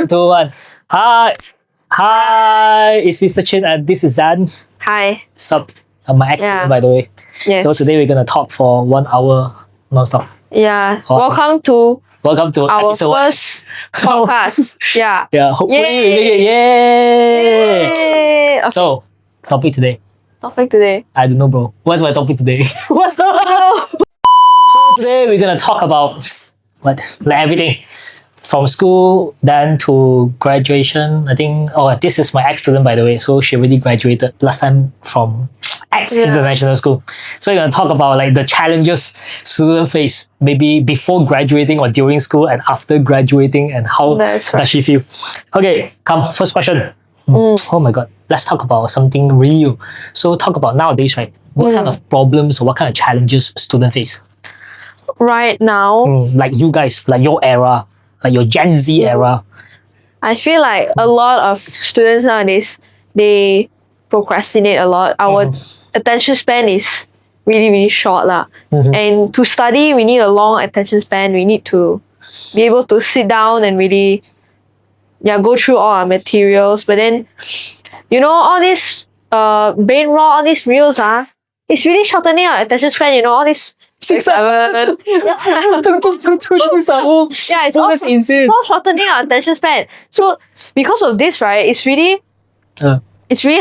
3, 2, 1. Hi. Hi, it's Mr. Chin and this is Zen. Hi. Sup? My ex-student, Yeah. by the way. Yes. So today we're going to talk for 1 hour non-stop. Yeah. Oh. Welcome to Welcome to our episode first podcast. Yeah. Yeah, hopefully we make it. Yay! Yay! Okay. So, topic today. Topic today. I don't know, bro. What's my topic today? What's the So today we're gonna talk about like everything from school then to graduation. I think. Oh, this is my ex-student, by the way. So she already graduated last time from international school. So we're gonna talk about like the challenges students face, maybe before graduating or during school and after graduating, and how That's right. does she feel? Okay, come first question. Oh my god, let's talk about something real. So talk about nowadays, right? What kind of problems or what kind of challenges students face? Right now, Like you guys, like your era, like your Gen Z era. I feel like a lot of students nowadays, they procrastinate a lot. Our attention span is really, really short lah. And to study, we need a long attention span. We need to be able to sit down and really go through all our materials. But then, all this brain raw, all these reels it's really shortening our attention span, all this 6, 7. Yeah, it's all, that's insane. all shortening our attention span. So because of this, right, it's really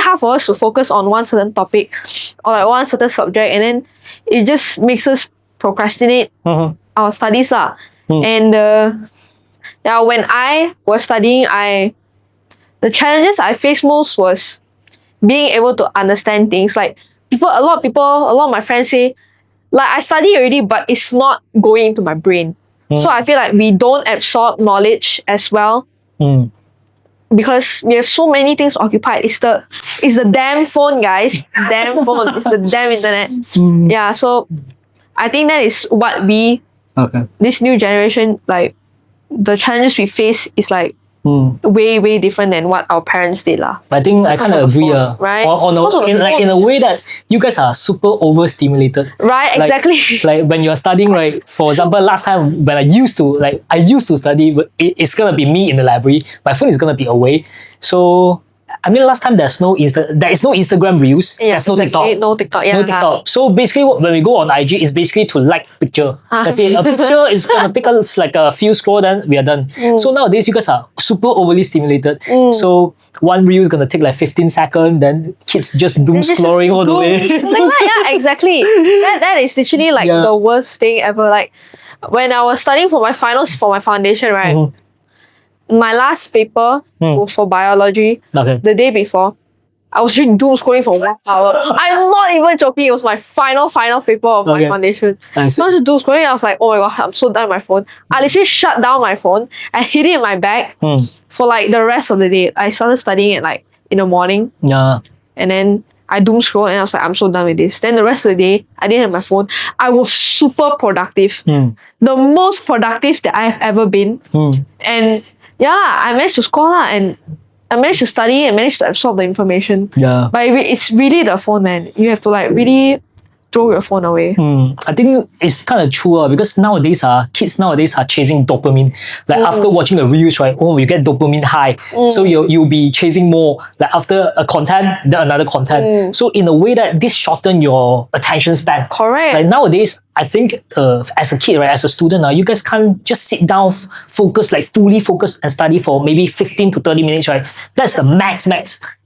hard for us to focus on one certain topic or like one certain subject, and then it just makes us procrastinate our studies lah. And when I was studying, the challenges I faced most was being able to understand things. Like a lot of my friends say, like, I study already, but it's not going into my brain. So I feel like we don't absorb knowledge as well because we have so many things occupied. It's the damn phone, guys. Damn phone. It's the damn internet. Yeah, so I think that is what this new generation, like, the challenges we face is like way, way different than what our parents did lah. I think I kind of agree, phone, right? in a way that you guys are super overstimulated. Right, Like- exactly. Like when you're studying, right? For example, last time when I used to study, but it's gonna be me in the library. My phone is gonna be away. So I mean, last time there is no Instagram Reels. There's no TikTok. No TikTok. Yeah. No TikTok. So basically, when we go on IG, it's basically to like picture. That's it. A picture is gonna take us like a few scroll, then we are done. So nowadays, you guys are super overly stimulated. So one reel is gonna take like 15 seconds, then kids just doom scrolling all the way. Yeah, exactly. That is literally like the worst thing ever. Like when I was studying for my finals for my foundation, right? My last paper was for biology. Okay. The day before, I was doing doom scrolling for 1 hour. I'm not even joking. It was my final paper of my foundation. I see. So I was just doom scrolling. I was like, oh my god, I'm so done with my phone. I literally shut down my phone. I hid it in my bag for like the rest of the day. I started studying it like in the morning, Yeah. and then I doom scroll and I was like, I'm so done with this. Then the rest of the day, I didn't have my phone. I was super productive. The most productive that I have ever been. And I managed to score lah, and I managed to study and managed to absorb the information. Yeah. But it's really the phone, man. You have to like really throw your phone away. I think it's kind of true because nowadays kids nowadays are chasing dopamine. Like after watching the reels, right? Oh, you get dopamine high. So you'll be chasing more. Like after a content, then another content. So in a way that this shorten your attention span. Correct. Like nowadays, I think as a kid, right, as a student, you guys can't just sit down, focus, like fully focus and study for maybe 15 to 30 minutes, right? That's the max.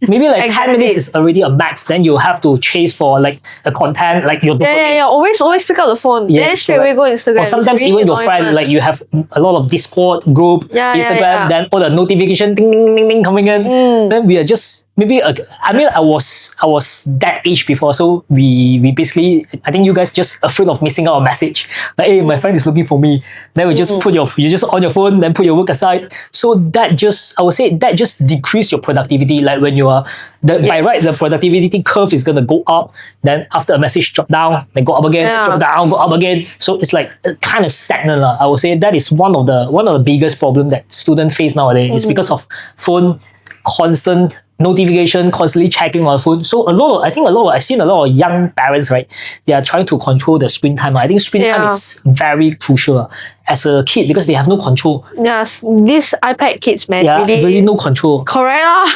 Maybe like 10 minutes is already a max. Then you have to chase for like a content, like your dopamine. Yeah. Always pick up the phone. Yeah, Then straight away go Instagram. Or sometimes It's really even your annoying, friend, man. like you have a lot of Discord group, Instagram, then all the notification ding ding ding ding coming in. Then we are just maybe I was that age before, so we basically, I think you guys just afraid of missing out a message. Like, hey, my friend is looking for me. Then we just you just on your phone, then put your work aside. So I would say that just decrease your productivity. Like when you are by right, the productivity curve is gonna go up. Then after a message drop down, then go up again, drop down, go up again. So it's like kind of stagnant. I would say that is one of the biggest problem that students face nowadays. It's because of phone constant notification, constantly checking on phone. So I've seen a lot of young parents, right? They are trying to control the screen time. I think screen time is very crucial as a kid because they have no control. Yes, these iPad kids, man, Yeah, really no control. correct lah.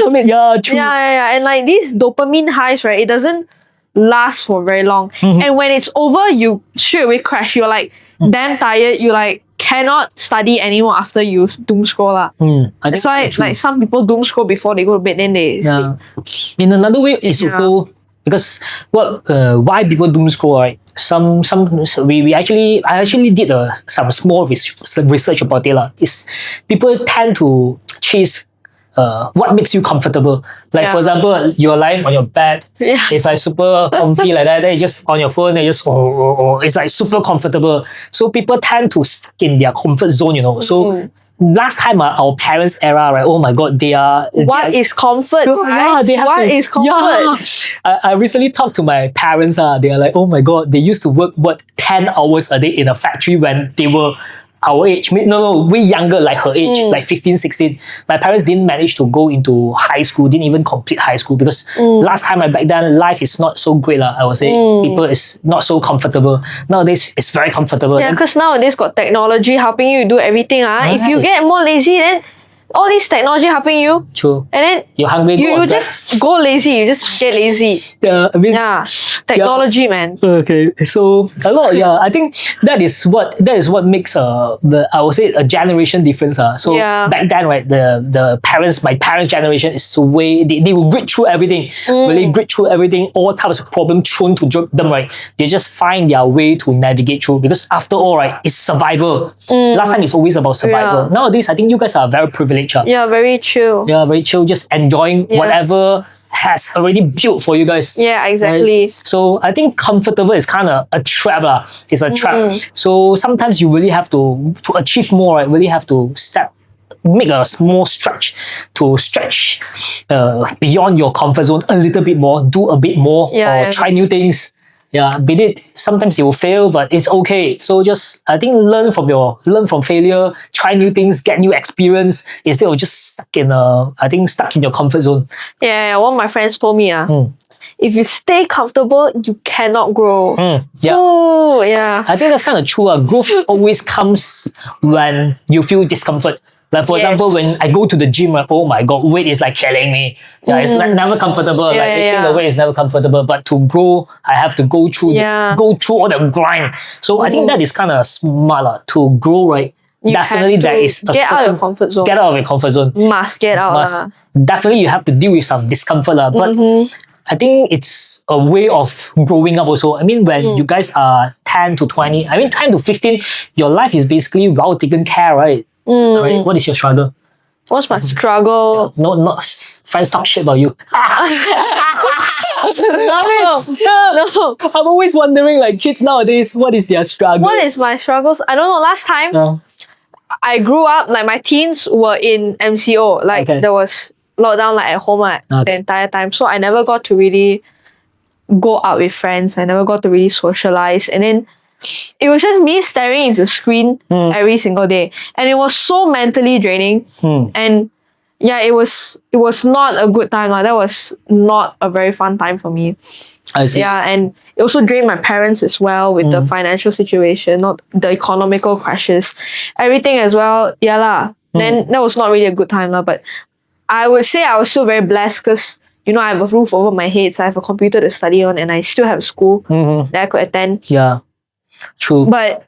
I mean, yeah, true. Yeah. And like these dopamine highs, right? It doesn't last for very long. And when it's over, you straight away crash. You're like damn tired. You like cannot study anymore after you doom scroll lah. That's why like some people doom scroll before they go to bed, then they sleep. In another way, it's also because why people doom scroll, right? I actually did some small research about it lah. Is people tend to chase what makes you comfortable. Like for example, you're lying on your bed, it's like super comfy like that, then you just on your phone, then you just it's like super comfortable. So people tend to stick in their comfort zone, you know. So last time our parents' era, right? Oh my god, What is comfort? What is comfort? I recently talked to my parents. They are like, oh my god, they used to work 10 hours a day in a factory when they were our age. No, way younger, like her age, like 15, 16. My parents didn't manage to go into high school, didn't even complete high school because last time, back then, life is not so great. I would say people is not so comfortable. Nowadays, it's very comfortable. Yeah, because nowadays got technology helping you do everything. Right. If you get more lazy, then all this technology helping you. True. And then you're hungry. You just go lazy. You just get lazy. Yeah, I mean. Yeah. Technology, man. Okay, so a lot. I think that is what makes I would say a generation difference. So back then, right, my parents' generation is the way they will grit through everything, really grit through everything, all types of problems thrown to them, right? They just find their way to navigate through because after all, right, it's survival. Last time it's always about survival. Nowadays, I think you guys are very privileged. Yeah, very chill. Yeah, very chill, just enjoying whatever has already built for you guys. Yeah, exactly. Right? So I think comfortable is kind of a trap. It's a trap. So sometimes you really have to achieve more, right? Really have to make a small stretch to stretch beyond your comfort zone a little bit more, do a bit more, or try new things. Yeah, be it sometimes you will fail, but it's okay. So just I think learn from failure, try new things, get new experience instead of just stuck in your comfort zone. Yeah, one of my friends told me if you stay comfortable, you cannot grow. Yeah. Ooh, yeah. I think that's kind of true. Growth always comes when you feel discomfort. Like for example, when I go to the gym, oh my god, weight is like killing me. Yeah, it's like never comfortable. Lifting the weight is never comfortable. But to grow, I have to go through all the grind. So I think that is kind of smart to grow, right? Definitely, there is get out of your comfort zone. Get out of your comfort zone. Must get out. Definitely, you have to deal with some discomfort, but I think it's a way of growing up also. I mean, when you guys are 10 to 20, 10 to 15, your life is basically well taken care, right? Right? What is your struggle? What's my struggle? No, friends talk shit about you. No. I'm always wondering, like kids nowadays, what is their struggle? What is my struggles? I don't know. Last time, I grew up, like my teens were in MCO. Like there was lockdown like at home the entire time. So I never got to really go out with friends. I never got to really socialize. And then it was just me staring into the screen every single day. And it was so mentally draining. And yeah, it was not a good time. That was not a very fun time for me. I see. Yeah, and it also drained my parents as well with the financial situation, not the economical crashes. Everything as well. Yeah lah. Then that was not really a good time lah. But I would say I was still very blessed because I have a roof over my head, so I have a computer to study on, and I still have school that I could attend. Yeah. True. But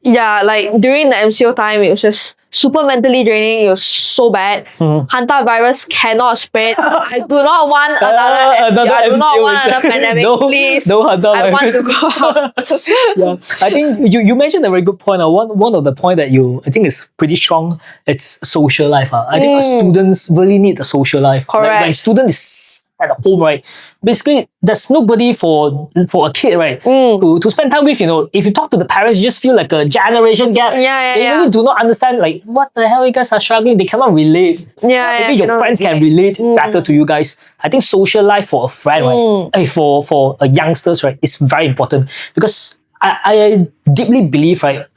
yeah, like during the MCO time, it was just super mentally draining. It was so bad. Hanta virus cannot spread. I do not want another MCO. I do not want another pandemic. Please. No Hanta virus. I want to go out. I think you mentioned a very good point. One of the point that I think is pretty strong. It's social life. I think students really need a social life. Correct. Like when student is at home, right? Basically, there's nobody for a kid, right? To spend time with. If you talk to the parents, you just feel like a generation gap. They really do not understand, like, what the hell you guys are struggling. They cannot relate. Maybe your friends can relate better to you guys. I think social life for a friend, right? For a youngsters, right, is very important because I deeply believe, right,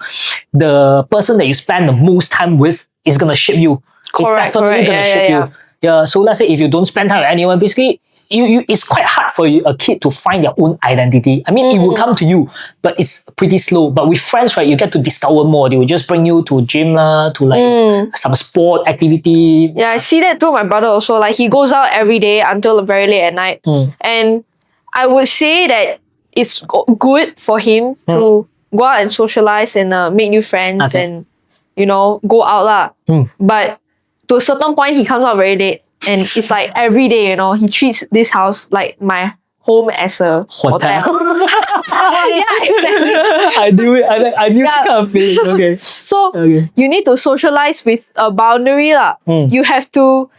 the person that you spend the most time with is gonna shape you. Correct, definitely correct. gonna Yeah, shape yeah, you. Yeah. So let's say if you don't spend time with anyone, basically you it's quite hard for a kid to find their own identity. I mean, it will come to you, but it's pretty slow. But with friends, right, you get to discover more. They will just bring you to gym lah, to like some sport activity. Yeah, I see that through my brother also. Like he goes out every day until very late at night. And I would say that it's good for him to go out and socialize and make new friends and, you know, go out lah. But to a certain point, he comes out very late. And it's like every day, you know, he treats this house like my home as a hotel. Yeah, exactly. I knew it. I knew that kind of feeling. Okay. So you need to socialize with a boundary lah. You have to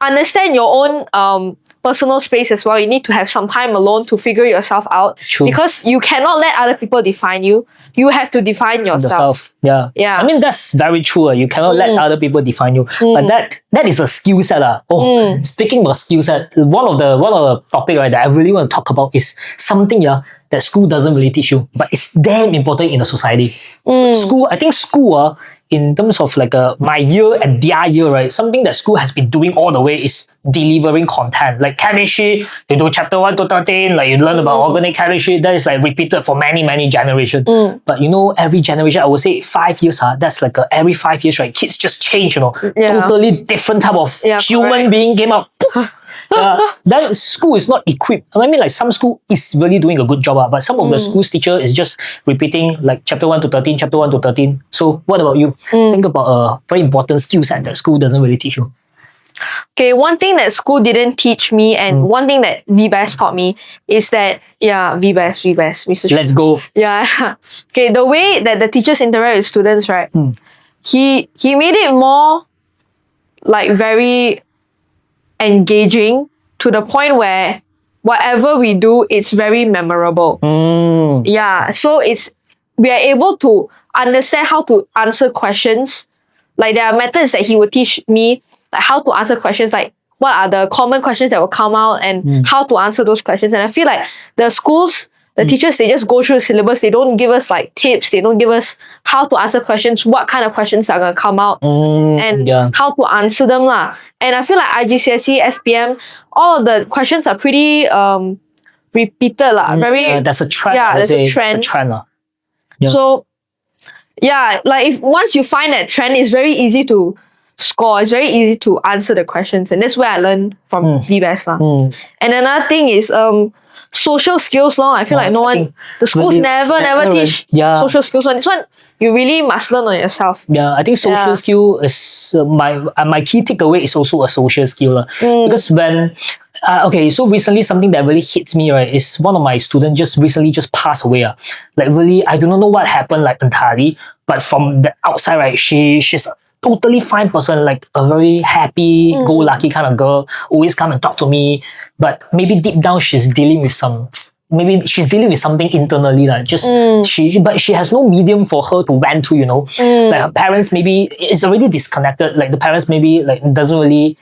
understand your own personal space as well. You need to have some time alone to figure yourself out. True. Because you cannot let other people define you. You have to define yourself. Yeah. Yeah. I mean, that's very true. You cannot let other people define you. But that is a skill set. Speaking about skill set, one of the topic, right, that I really want to talk about is something that school doesn't really teach you, but it's damn important in a society. I think school in terms of like my year and their year, right? Something that school has been doing all the way is delivering content. Like chemistry, you do chapter 1 to 13, like you learn about organic chemistry, that is like repeated for many generations. But you know, every generation, I would say 5 years, that's like every 5 years, right? Kids just change, you know, totally different type of human being came out. That school is not equipped. I mean, like some school is really doing a good job, but some of the school's teacher is just repeating like chapter 1 to 13, chapter 1 to 13. So what about you? Think about a very important skill set that school doesn't really teach you. Okay, one thing that school didn't teach me and one thing that VBAS taught me is that, VBAS, Mr. Chin. Let's go. Yeah. Okay, the way that the teachers interact with students, right? He made it more like very engaging to the point where whatever we do, it's very memorable. Yeah, so we are able to understand how to answer questions. Like there are methods that he would teach me, like how to answer questions, like what are the common questions that will come out and how to answer those questions. And I feel like the schools, the teachers, they just go through the syllabus. They don't give us like tips. They don't give us how to answer questions, what kind of questions are going to come out and how to answer them lah. And I feel like IGCSE, SPM, all of the questions are pretty repeated lah. That's a trend. Yeah, there's a trend. It's a trend. So like if once you find that trend, it's very easy to score. It's very easy to answer the questions. And that's where I learned from VBAS lah. And another thing is social skills law. I feel like the schools never teach social skills. This one, you really must learn on yourself. Yeah, I think social skill is my key takeaway is also a social skill. Because when so recently something that really hits me, right, is one of my students just recently passed away. Like really, I do not know what happened like entirely, but from the outside, right, she's a totally fine person, like a very happy, go lucky kind of girl, always come and talk to me. But maybe deep down she's dealing with something internally, like but she has no medium for her to vent to, you know. Like her parents maybe it's already disconnected. Like the parents maybe like doesn't really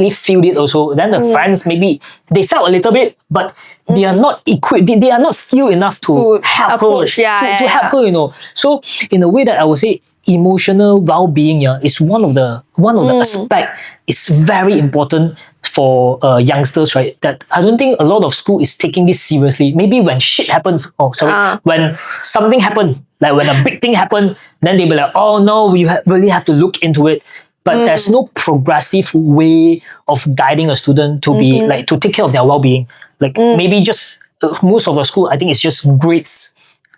feel it also. Then the friends maybe they felt a little bit, but they are not equipped. They are not skilled enough to help her. To help her, you know. So in a way that I would say emotional well-being is one of the aspect is very important for youngsters, right? That I don't think a lot of school is taking this seriously. Maybe when shit happens, when something happened, like when a big thing happened, then they be like, oh no, you really have to look into it. But there's no progressive way of guiding a student to be like to take care of their well-being. Like maybe just most of the school, I think it's just grades.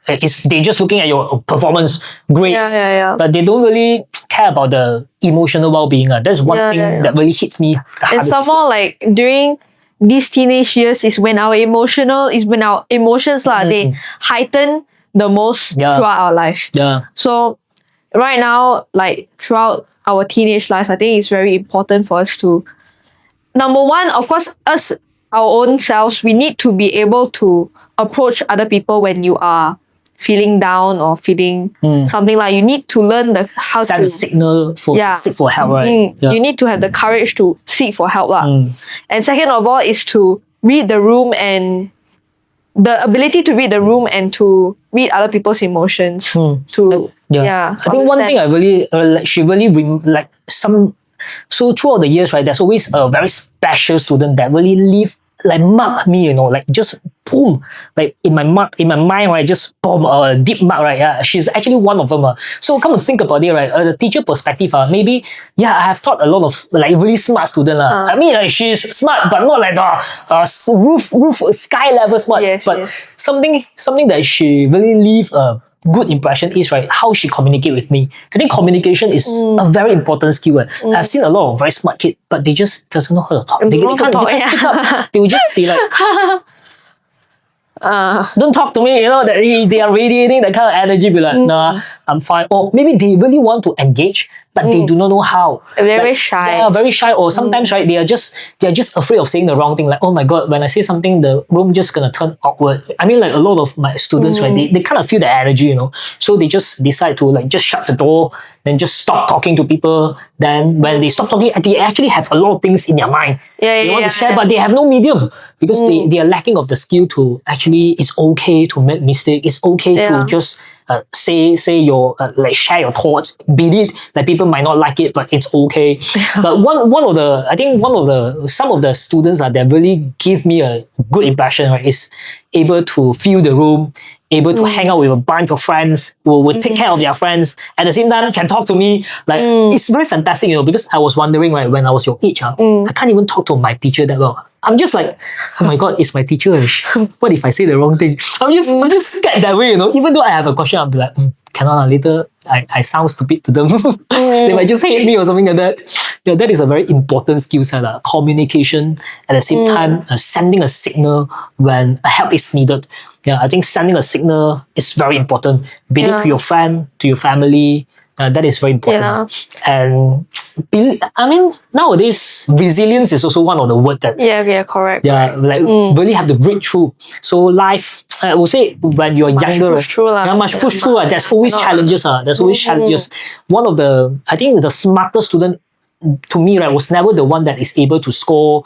They're just looking at your performance grades, but they don't really care about the emotional well-being. That's one thing that really hits me. And some more like during these teenage years is when our emotions they heighten the most throughout our life. So right now, like throughout our teenage lives, I think it's very important for us to, number one, of course, us, our own selves, we need to be able to approach other people when you are feeling down or feeling something, like you need to learn how send to a signal for seek for help, right? You need to have the courage to seek for help lah. And second of all is to read the room, and the ability to read the room and to read other people's emotions. I think one thing I really she really So throughout the years, right, there's always a very special student that really leave like mark me, like just boom, like in my mind, right, just boom, a deep mark, right? Yeah, she's actually one of them. So come to think about it, right, the teacher perspective, maybe, yeah, I have taught a lot of like really smart student. I mean, like she's smart, but not like the roof sky level smart. Yes, but yes. something that she really leave a good impression is, right, how she communicate with me. I think communication is a very important skill. I've seen a lot of very smart kids, but they just doesn't know how to talk. They can't speak up. They will just be like, don't talk to me, that they are radiating that kind of energy, be like, nah, I'm fine. Or maybe they really want to engage, but they do not know how. Very shy. Yeah, very shy. Or sometimes, right, they're just afraid of saying the wrong thing. Like, oh my God, when I say something, the room just gonna turn awkward. I mean, like a lot of my students, right, they kind of feel the energy, so they just decide to like just shut the door, then just stop talking to people. Then when they stop talking, they actually have a lot of things in their mind. They want to share, but they have no medium because they are lacking of the skill to actually, it's okay to make mistake. It's okay to just say your like share your thoughts, be it like people might not like it, but it's okay. But some of the students that really give me a good impression, right, is able to feel the room, able to hang out with a bunch of friends who will take care of their friends, at the same time can talk to me. Like it's very fantastic, because I was wondering, right, when I was your age, I can't even talk to my teacher that well. I'm just like, oh my God, it's my teacher. What if I say the wrong thing? I'm just scared that way, Even though I have a question, I'll be like, cannot, later I sound stupid to them. They might just hate me or something like that. Yeah, that is a very important skill set. Communication, at the same time, sending a signal when help is needed. Yeah, I think sending a signal is very important. Be it to your friend, to your family. That is very important. And I mean, nowadays, resilience is also one of the words that correct. Really have to break through. So life, I would say, when you're younger, must push through. There's always challenges. There's always challenges. One of the, I think the smartest student to me, right, was never the one that is able to score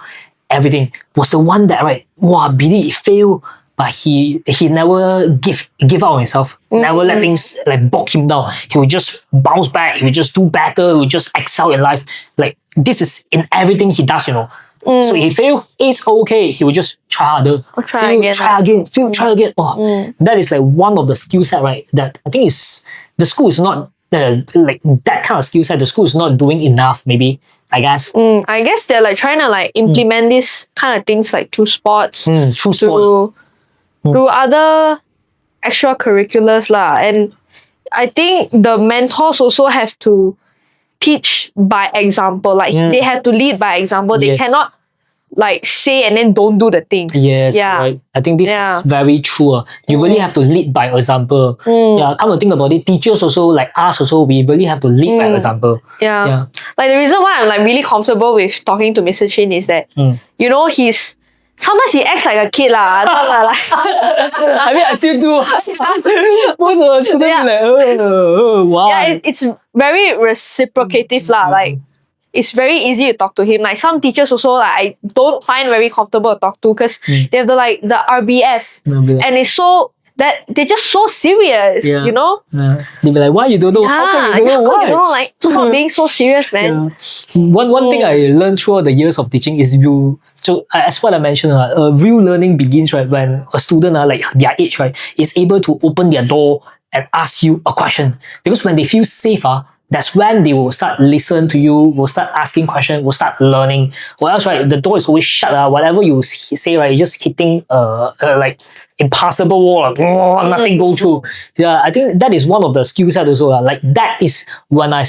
everything. Was the one that, right, he failed, but he never give up on himself. Never let things like bog him down. He would just bounce back. He would just do better. He would just excel in life. Like this is in everything he does. So he failed, it's okay. He will just try harder. Try again. That is like one of the skill set, right? That I think is the school is not like that kind of skill set. The school is not doing enough. Maybe I guess. I guess they're like trying to like implement this kind of things like through sports, through other extracurriculars lah. And I think the mentors also have to teach by example. Like they have to lead by example. They cannot like say and then don't do the things. Right. I think this is very true. You really have to lead by example. Come to think about it, teachers also, like us also, we really have to lead by example. Like the reason why I'm like really comfortable with talking to Mr. Chin is that he's sometimes he acts like a kid lah. I mean, I still do. Most of the students be like, wow. Yeah, it's very reciprocative lah. Like it's very easy to talk to him. Like some teachers also, like I don't find very comfortable to talk to because they have the RBF, and it's so that they're just so serious, They'll be like, why you don't know? How come you don't know? You don't know? Like, stop being so serious, man. One thing I learned throughout the years of teaching is as what I mentioned, real learning begins, right, when a student, like their age, right, is able to open their door and ask you a question. Because when they feel safe, that's when they will start listen to you, will start asking questions, will start learning. Or else, right, the door is always shut. Whatever you say, right, you're just hitting like impassable wall. Nothing go through. Yeah, I think that is one of the skill set also. Like that is when I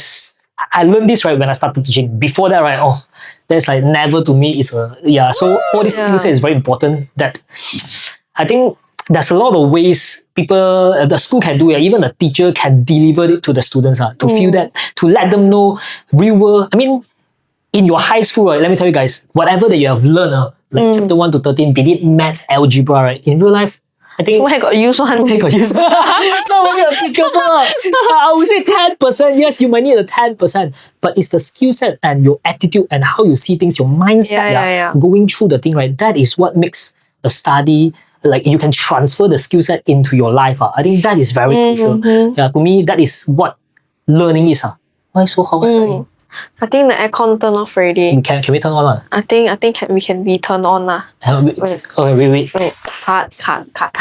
learned this, right, when I started teaching. Before that, right, that's like never to me is so all this skill set is very important. That I think there's a lot of ways the school can do it. Even the teacher can deliver it to the students to feel that, to let them know real world. I mean, in your high school, right, let me tell you guys, whatever that you have learned, like chapter 1 to 13, be it maths, algebra, right, in real life, I think I got used one. Not really applicable. I would say 10%. Yes, you might need a 10%, but it's the skill set and your attitude and how you see things, your mindset going through the thing, right? That is what makes a study, like you can transfer the skill set into your life. I think that is very crucial. Yeah, to me, that is what learning is. Why so hard? I think the aircon turned off already. Can we turn on? I think we can be turned on lah. Okay, wait. Wait, cut. Cut.